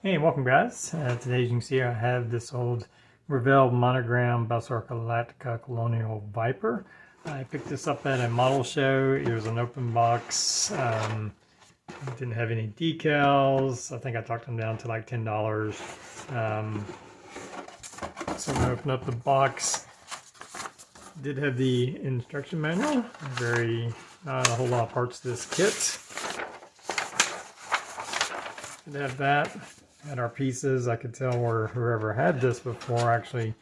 Hey, welcome guys. Today, as you can see, I have this old Revell monogram Belsar Galactica Colonial Viper. I picked this up at a model show. It was an open box. Didn't have any decals. I think I talked them down to like $10. So I'm going to open up the box. Did have the instruction manual. Not a whole lot of parts to this kit. Did have that. Had our pieces. I could tell where whoever had this before actually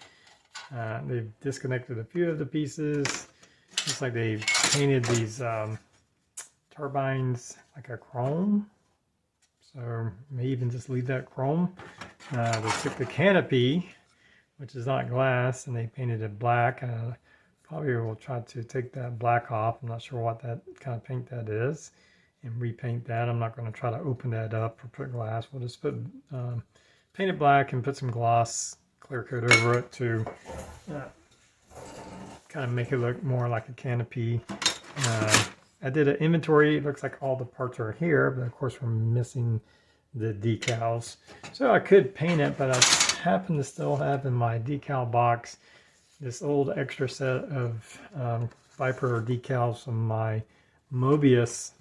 they've disconnected a few of the pieces. Looks like they painted these turbines like a chrome, so may even just leave that chrome. They took the canopy, which is not glass, and they painted it black. Probably will try to take that black off. I'm not sure what that kind of paint that is, and repaint that. I'm not going to try to open that up or put glass. We'll just put paint it black and put some gloss clear coat over it to kind of make it look more like a canopy. I did an inventory. It looks like all the parts are here, but of course we're missing the decals. So I could paint it, but I happen to still have in my decal box this old extra set of Viper decals from my Mobius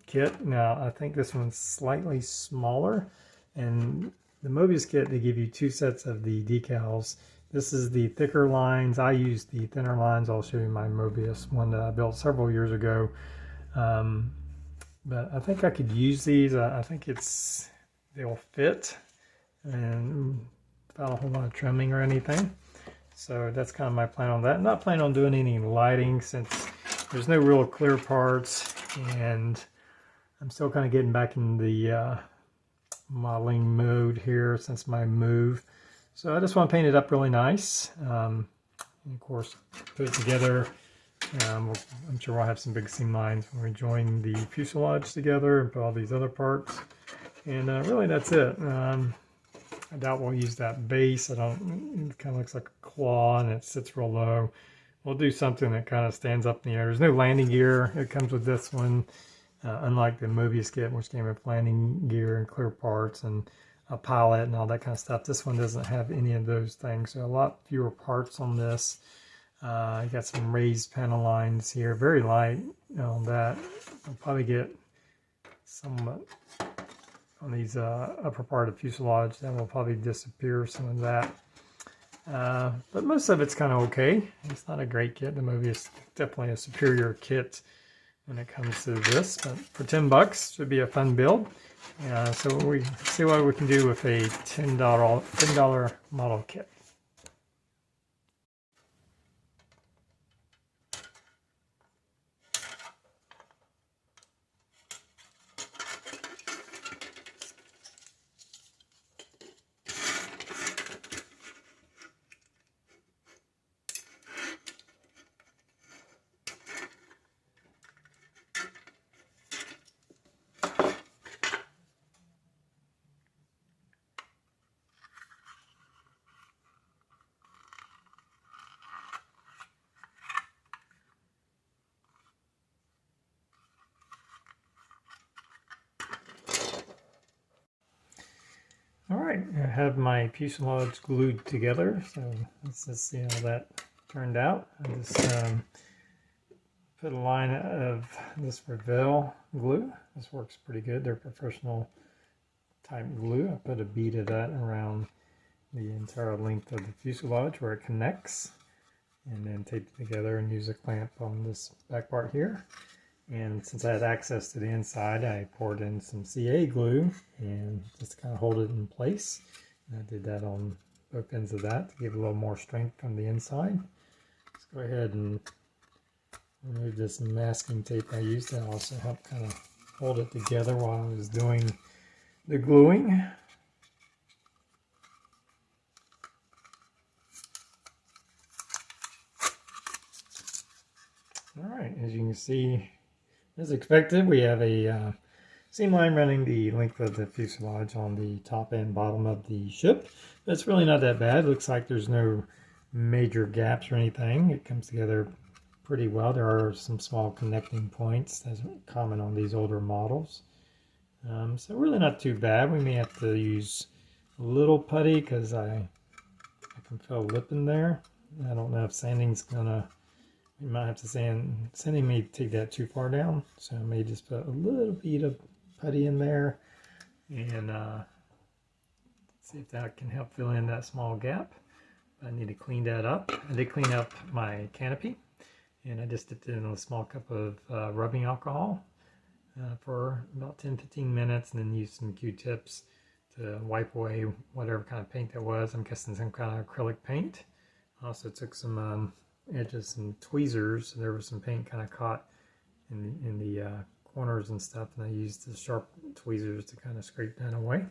kit. Now I think this one's slightly smaller, and the Mobius kit, they give you two sets of the decals. This is the thicker lines. I use the thinner lines. I'll show you my Mobius one that I built several years ago, but I think I could use these. I think they'll fit and without a whole lot of trimming or anything. So that's kind of my plan on that. I'm not planning on doing any lighting since there's no real clear parts, and I'm still kind of getting back in the modeling mode here since my move. So I just want to paint it up really nice. And of course, put it together. I'm sure we'll have some big seam lines when we join the fuselage together and put all these other parts. And really, that's it. I doubt we'll use that base. It kind of looks like a claw and it sits real low. We'll do something that kind of stands up in the air. There's no landing gear. It comes with this one, unlike the Mobius kit, which came with landing gear and clear parts and a pilot and all that kind of stuff. This one doesn't have any of those things, so a lot fewer parts on this. You got some raised panel lines here, very light on that. I'll probably get some on these upper part of fuselage. That will probably disappear some of that. But most of it's kind of okay. It's not a great kit. The Mobius is definitely a superior kit when it comes to this. But for $10, should be a fun build. So we see what we can do with a $10 model kit. Alright, I have my fuselage glued together, so let's just see how that turned out. I just put a line of this Revell glue. This works pretty good. They're professional type glue. I put a bead of that around the entire length of the fuselage where it connects, and then tape it together and use a clamp on this back part here. And since I had access to the inside, I poured in some CA glue and just kind of hold it in place. And I did that on both ends of that to give a little more strength on the inside. Let's go ahead and remove this masking tape I used to also help kind of hold it together while I was doing the gluing. Alright, as you can see, as expected, we have a seam line running the length of the fuselage on the top and bottom of the ship. It's really not that bad. Looks like there's no major gaps or anything. It comes together pretty well. There are some small connecting points that's common on these older models. So really not too bad. We may have to use a little putty because I can feel lip in there. I don't know if sanding's gonna, we might have to sanding may take that too far down. So I may just put a little bit of putty in there and see if that can help fill in that small gap. I need to clean that up. I did clean up my canopy, and I just dipped it in a small cup of rubbing alcohol for about 10-15 minutes, and then used some Q-tips to wipe away whatever kind of paint that was. I'm guessing some kind of acrylic paint. Also took some edges, some tweezers. There was some paint kind of caught in the corners and stuff, and I used the sharp tweezers to kind of scrape that away.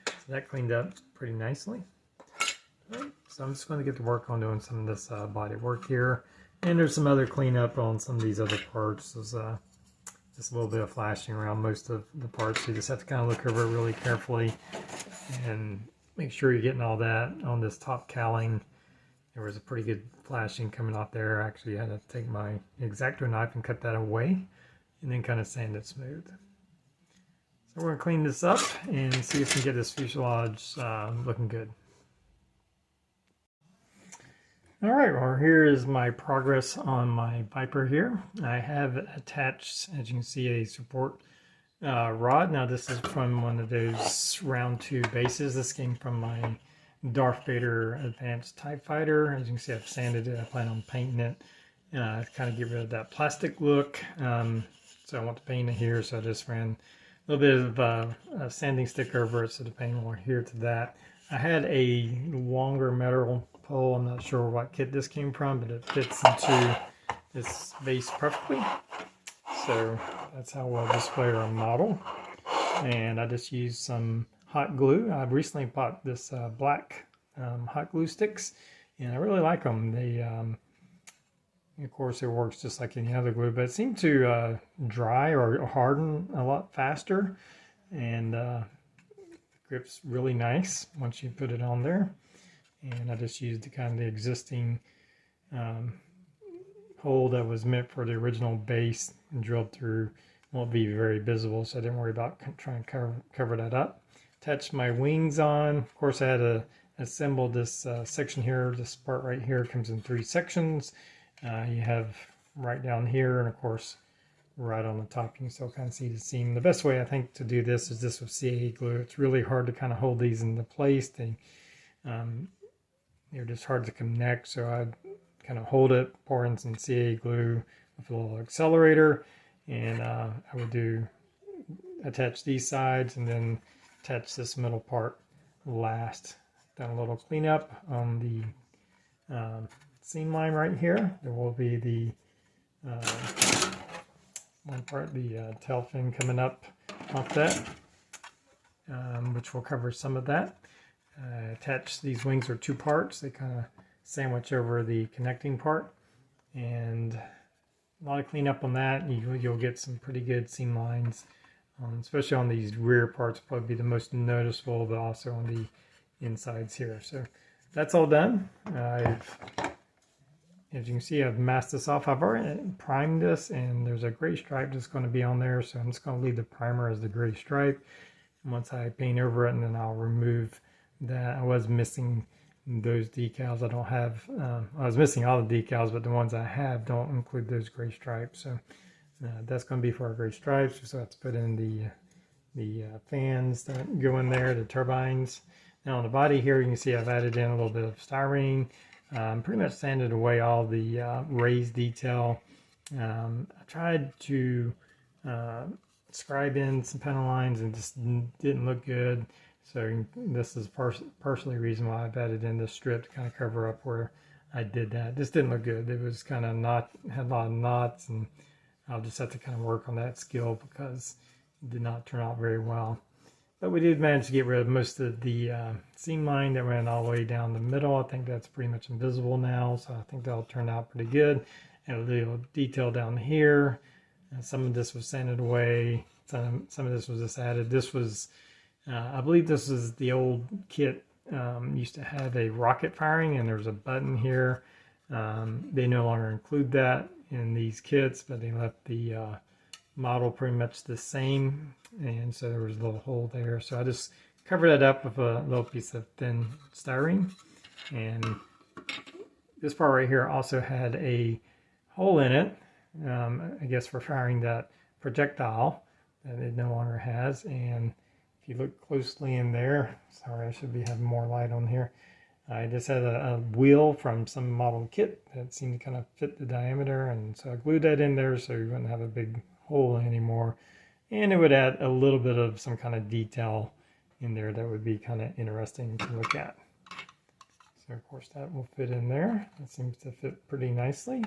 So that cleaned up pretty nicely. Right, so I'm just going to get to work on doing some of this body work here. And there's some other cleanup on some of these other parts. There's just a little bit of flashing around most of the parts. So you just have to kind of look over it really carefully and make sure you're getting all that on this top cowling. There was a pretty good flashing coming off there. Actually, I had to take my X-Acto knife and cut that away and then kind of sand it smooth. So we're going to clean this up and see if we can get this fuselage looking good. Alright, well here is my progress on my Viper here. I have attached, as you can see, a support rod. Now this is from one of those round tube bases. This came from my Darth Vader Advanced TIE Fighter. As you can see, I've sanded it. I plan on painting it. To kind of get rid of that plastic look. So I want to paint it here, so I just ran a little bit of a sanding stick over it so the paint will adhere to that. I had a longer metal pole. I'm not sure what kit this came from, but it fits into this base perfectly. So that's how we'll display our model. And I just used some hot glue. I recently bought this black hot glue sticks, and I really like them. They, of course, it works just like any other glue, but it seemed to dry or harden a lot faster, and grip's really nice once you put it on there. And I just used the kind of the existing hole that was meant for the original base and drilled through. Won't be very visible, so I didn't worry about trying to cover that up. Attached my wings on. Of course, I had to assemble this section here. This part right here comes in 3 sections. You have right down here, and of course right on the top you can still kind of see the seam. The best way I think to do this is this with CA glue. It's really hard to kind of hold these into place. They're just hard to connect, so I kind of hold it, pour in some CA glue with a little accelerator, and I would attach these sides and then attach this middle part last. Done a little cleanup on the seam line right here. There will be the one part, the tail fin coming up off that, which will cover some of that. Attach these wings are 2 parts. They kind of sandwich over the connecting part, and a lot of cleanup on that. You'll get some pretty good seam lines, especially on these rear parts. Probably be the most noticeable, but also on the insides here. So that's all done. As you can see, I've masked this off. I've already primed this, and there's a gray stripe that's going to be on there, so I'm just going to leave the primer as the gray stripe. And once I paint over it, and then I'll remove that. I was missing those decals. I don't have, I was missing all the decals, but the ones I have don't include those gray stripes. So that's going to be for our gray stripes. So I have to put in the fans that go in there, the turbines. Now on the body here, you can see I've added in a little bit of styrene. Pretty much sanded away all the raised detail. I tried to scribe in some panel lines and just didn't look good. So this is partially the reason why I've added in this strip to kind of cover up where I did that. This didn't look good. It was kind of had a lot of knots, and I'll just have to kind of work on that skill because it did not turn out very well. But we did manage to get rid of most of the seam line that ran all the way down the middle. I think that's pretty much invisible now, so I think that'll turn out pretty good. And a little detail down here. Some of this was sanded away. Some of this was just added. This was, I believe this is the old kit. Used to have a rocket firing, and there's a button here. They no longer include that, in these kits, but they left the model pretty much the same, and so there was a little hole there. So I just covered it up with a little piece of thin styrene, and this part right here also had a hole in it, I guess for firing that projectile that it no longer has. And if you look closely in there, sorry, I should be having more light on here. I just had a wheel from some model kit that seemed to kind of fit the diameter, and so I glued that in there so you wouldn't have a big hole anymore, and it would add a little bit of some kind of detail in there that would be kind of interesting to look at. So of course that will fit in there. It seems to fit pretty nicely.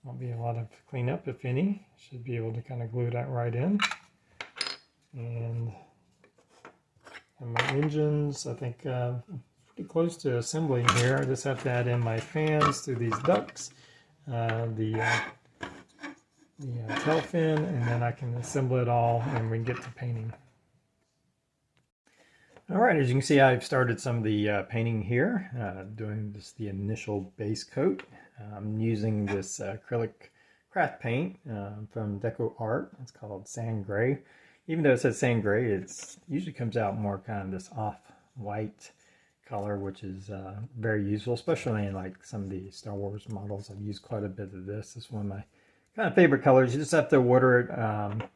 Won't be a lot of cleanup, if any. Should be able to kind of glue that right in. And my engines, I think pretty close to assembling here. I just have to add in my fans through these ducts, the tail fin, and then I can assemble it all and we can get to painting. Alright, as you can see, I've started some of the painting here, doing just the initial base coat. I'm using this acrylic craft paint from Decal Art. It's called Sand Gray. Even though it says Sand Gray, it usually comes out more kind of this off-white color, which is very useful, especially in like some of the Star Wars models. I've used quite a bit of this. It's one of my kind of favorite colors. You just have to water it,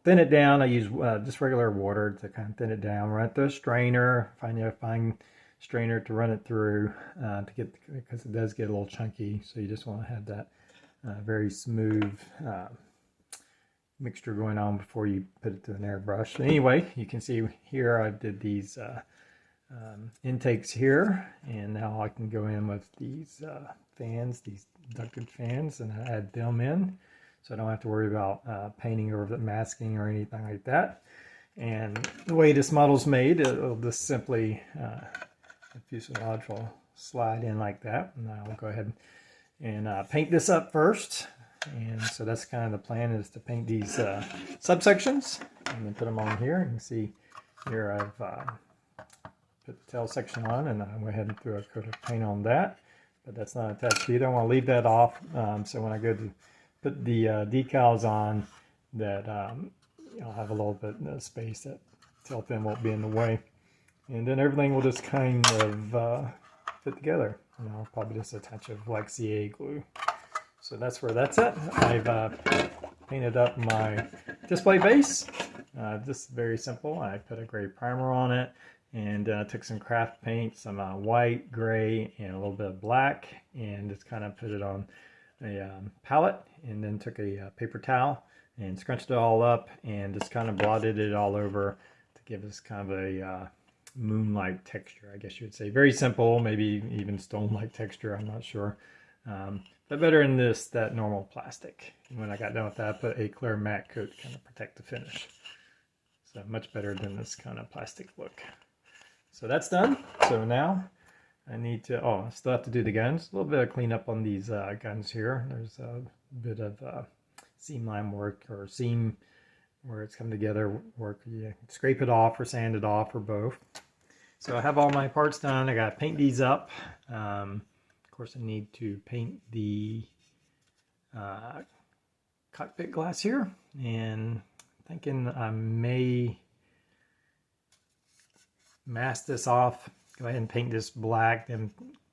thin it down. I use just regular water to kind of thin it down. Run it through a strainer, find a fine strainer to run it through to get, because it does get a little chunky. So you just want to have that very smooth mixture going on before you put it to an airbrush. Anyway, you can see here I did these intakes here, and now I can go in with these fans, these ducted fans, and add them in, so I don't have to worry about painting over the masking or anything like that. And the way this model's made, it'll just simply the fuselage will slide in like that, and I'll go ahead and paint this up first. And so that's kind of the plan, is to paint these subsections and then put them on here. You can see here I've put the tail section on, and I went ahead and threw a coat of paint on that, but that's not attached either. I want to leave that off, so when I go to put the decals on, that I'll have a little bit of space, that tail fin won't be in the way, and then everything will just kind of fit together. And I'll probably just attach it with like CA glue. So that's where that's at. I've painted up my display base. Just very simple. I put a gray primer on it, and took some craft paint, some white, gray, and a little bit of black, and just kind of put it on a palette, and then took a paper towel and scrunched it all up and just kind of blotted it all over to give us kind of a moon-like texture, I guess you would say. Very simple, maybe even stone-like texture, I'm not sure. But better than that normal plastic. And when I got done with that, I put a clear matte coat to kind of protect the finish. So much better than this kind of plastic look. So that's done. So now I need to, I still have to do the guns. A little bit of cleanup on these guns here. There's a bit of seam line work, or seam where it's come together work. You scrape it off or sand it off, or both. So I have all my parts done. I got to paint these up. Of course, I need to paint the cockpit glass here, and I'm thinking I may mask this off. Go ahead and paint this black, then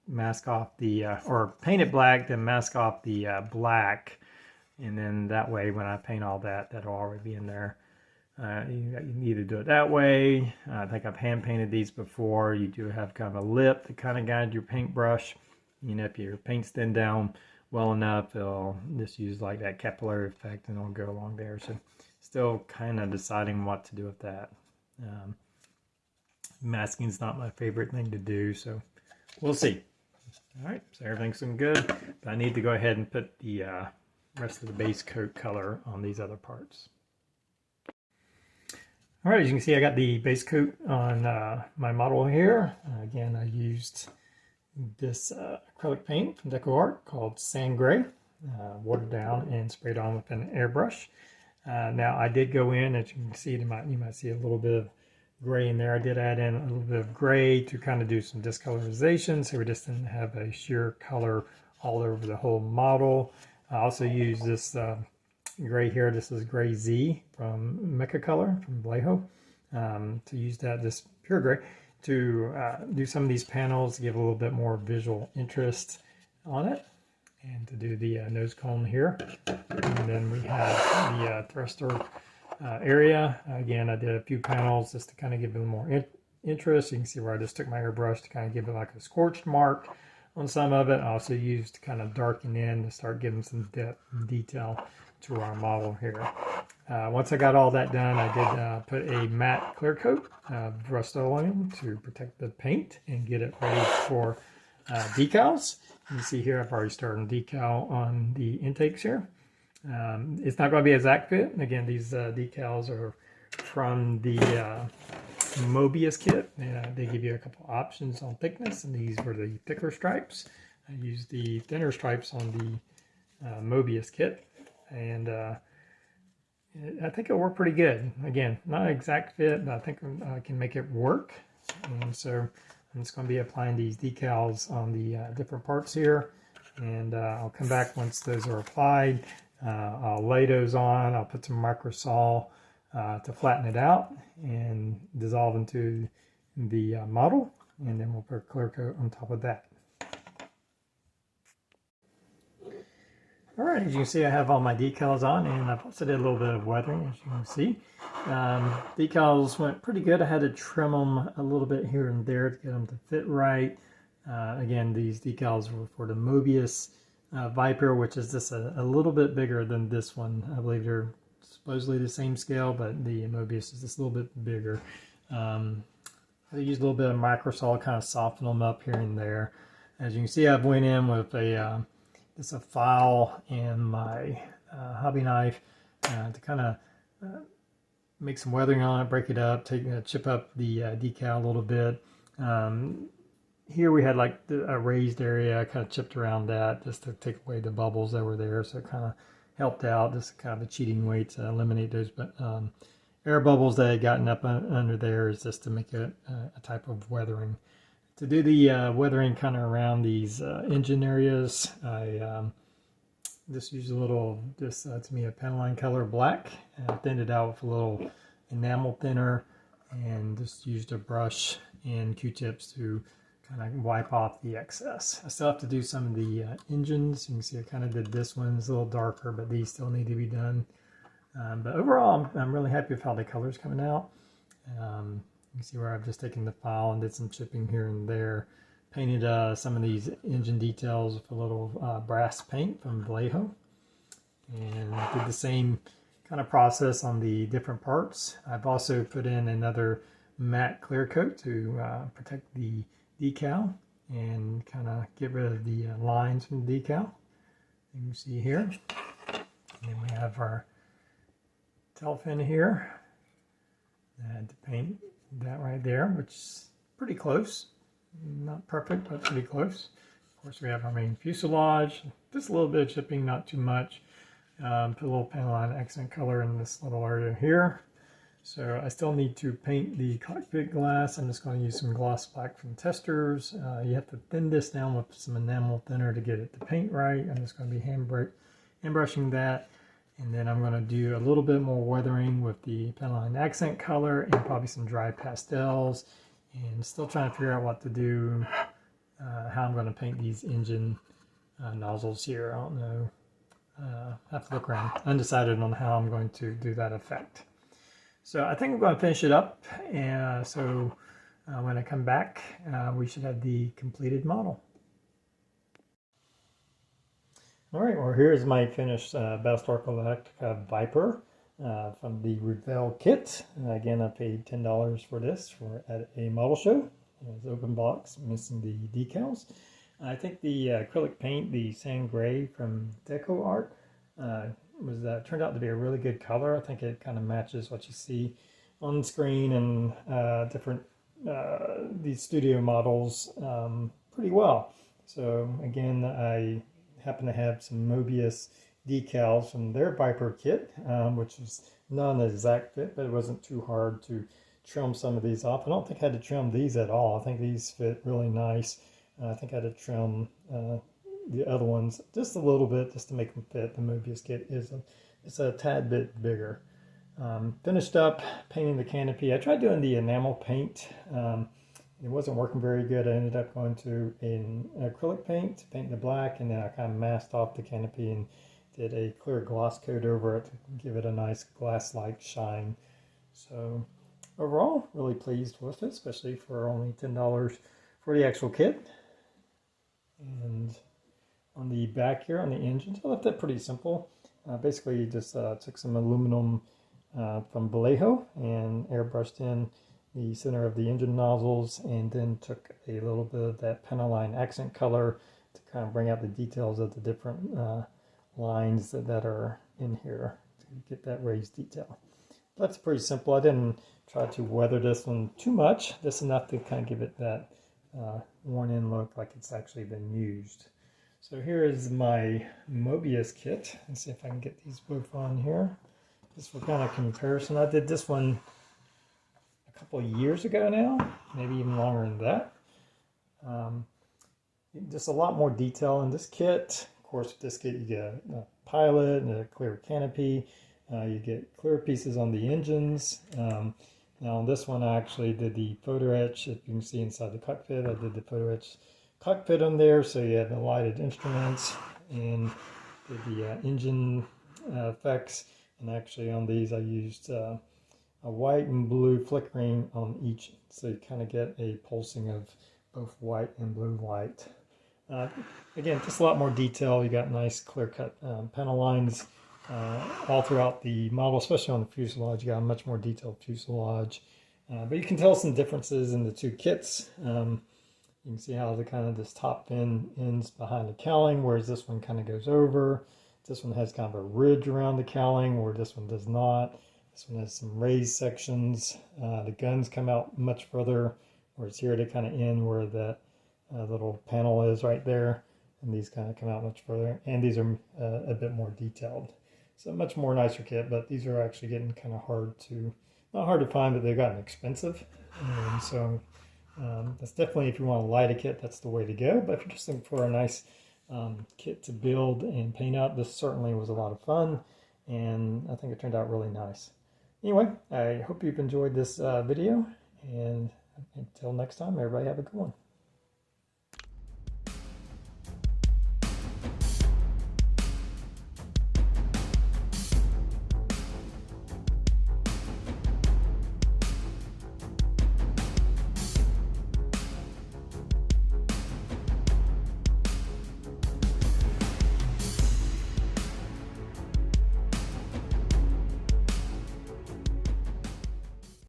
mask off the, or paint it black, then mask off the black, and then that way when I paint all that, that'll already be in there. You can either do it that way. I think I've hand painted these before. You do have kind of a lip to kind of guide your paintbrush. You know, if your paint's thinned down well enough, it'll just use like that capillary effect, and it'll go along there. So still kind of deciding what to do with that. Masking is not my favorite thing to do, so we'll see. All right, so everything's looking good, but I need to go ahead and put the rest of the base coat color on these other parts. All right, as you can see, I got the base coat on my model here. Again, I used this acrylic paint from Decal Art called Sand Gray, watered down and sprayed on with an airbrush. Now I did go in, as you can see, you might see a little bit of gray in there. I did add in a little bit of gray to kind of do some discolorization, so we just didn't have a sheer color all over the whole model. I also use this gray here. This is Gray Z from Mecha Color from Vallejo. To use that, this pure gray, to do some of these panels, to give a little bit more visual interest on it, and to do the nose cone here. And then we have the thruster area. Again, I did a few panels just to kind of give it a little more interest. You can see where I just took my airbrush to kind of give it like a scorched mark on some of it. I also used to kind of darken in to start giving some depth and detail to our model here. Once I got all that done, I did put a matte clear coat of Rust-Oleum to protect the paint and get it ready for decals. You can see here I've already started decal on the intakes here. It's not going to be a exact fit. Again, these decals are from the Mobius kit. They give you a couple options on thickness, and these were the thicker stripes. I used the thinner stripes on the Mobius kit, and I think it'll work pretty good. Again, not an exact fit, but I think I can make it work. And so I'm just going to be applying these decals on the different parts here, and I'll come back once those are applied. I'll lay those on. I'll put some microsol to flatten it out and dissolve into the model, and then we'll put a clear coat on top of that. Alright, as you can see, I have all my decals on, and I've also did a little bit of weathering, as you can see. Decals went pretty good. I had to trim them a little bit here and there to get them to fit right. Again, these decals were for the Mobius Viper, which is just a little bit bigger than this one. I believe they're supposedly the same scale, but the Mobius is just a little bit bigger. I used a little bit of microsol, kind of soften them up here and there. As you can see, I've went in with just a file and my hobby knife to kind of make some weathering on it, break it up, chip up the decal a little bit. Here we had like a raised area. I kind of chipped around that just to take away the bubbles that were there, so it kind of helped out. Just kind of a cheating way to eliminate those air bubbles that had gotten up under there, is just to make it a type of weathering. To do the weathering kind of around these engine areas, I just used a little, to me, a Pentaline color black, and I thinned it out with a little enamel thinner, and just used a brush and Q-tips to kind of wipe off the excess. I still have to do some of the engines. You can see I kind of did this one. It's a little darker, but these still need to be done. But overall, I'm really happy with how the color's coming out. You can see where I've just taken the file and did some chipping here and there. Painted some of these engine details with a little brass paint from Vallejo. And did the same kind of process on the different parts. I've also put in another matte clear coat to protect the decal and kind of get rid of the lines from the decal. You can see here. And then we have our tail fin here. I had to paint that right there, which is pretty close. Not perfect, but pretty close. Of course, we have our main fuselage. Just a little bit of chipping, not too much. Put a little Pentaline accent color in this little area here. So I still need to paint the cockpit glass. I'm just going to use some gloss black from Testers. You have to thin this down with some enamel thinner to get it to paint right. I'm just going to be hand brushing that. And then I'm going to do a little bit more weathering with the Pentaline accent color and probably some dry pastels. And still trying to figure out what to do, how I'm going to paint these engine nozzles here. I don't know. Have to look around. Undecided on how I'm going to do that effect. So I think I'm going to finish it up. And so when I come back, we should have the completed model. Alright, well here's my finished Battlestar Galactica Viper from the Reveal kit. Again, I paid $10 for this at a model show. It was open box, missing the decals. I think the acrylic paint, the sand gray from Decal art, turned out to be a really good color. I think it kind of matches what you see on screen and different these studio models pretty well. So again, I happen to have some Mobius decals from their Viper kit, which is not an exact fit, but it wasn't too hard to trim some of these off. I don't think I had to trim these at all. I think these fit really nice. I think I had to trim the other ones just a little bit, just to make them fit. The Mobius kit is a tad bit bigger. Finished up painting the canopy. I tried doing the enamel paint. It wasn't working very good. I ended up going to an acrylic paint to paint the black, and then I kind of masked off the canopy and did a clear gloss coat over it to give it a nice glass-like shine. So overall, really pleased with it, especially for only $10 for the actual kit. And on the back here, on the engines, I left that pretty simple. Basically, just took some aluminum from Vallejo and airbrushed in the center of the engine nozzles, and then took a little bit of that Pentaline accent color to kind of bring out the details of the different lines that are in here to get that raised detail. That's pretty simple. I didn't try to weather this one too much, just enough to kind of give it that worn-in look, like it's actually been used. So here is my Mobius kit. Let's see if I can get these both on here. Just for kind of comparison, I did this one a couple of years ago now, maybe even longer than that. Just a lot more detail in this kit. Of course, with this kit you get a pilot and a clear canopy. You get clear pieces on the engines. Now on this one I actually did the photo etch. If you can see inside the cockpit, I did the photo etch cockpit on there, so you had the lighted instruments, and did the engine effects. And actually on these I used a white and blue flickering on each, so you kind of get a pulsing of both white and blue light. Again, just a lot more detail. You got nice clear-cut panel lines all throughout the model, especially on the fuselage. You got a much more detailed fuselage, but you can tell some differences in the two kits. You can see how the kind of this top fin ends behind the cowling, whereas this one kind of goes over. This one has kind of a ridge around the cowling, where this one does not. This one has some raised sections. The guns come out much further, whereas here they kind of end where that little panel is right there, and these kind of come out much further, and these are a bit more detailed. So much more nicer kit, but these are actually getting kind of hard to, not hard to find, but they've gotten expensive. And so that's definitely, if you want to light a kit, that's the way to go. But if you're just looking for a nice kit to build and paint out, this certainly was a lot of fun, and I think it turned out really nice. Anyway, I hope you've enjoyed this video, and until next time, everybody have a good one.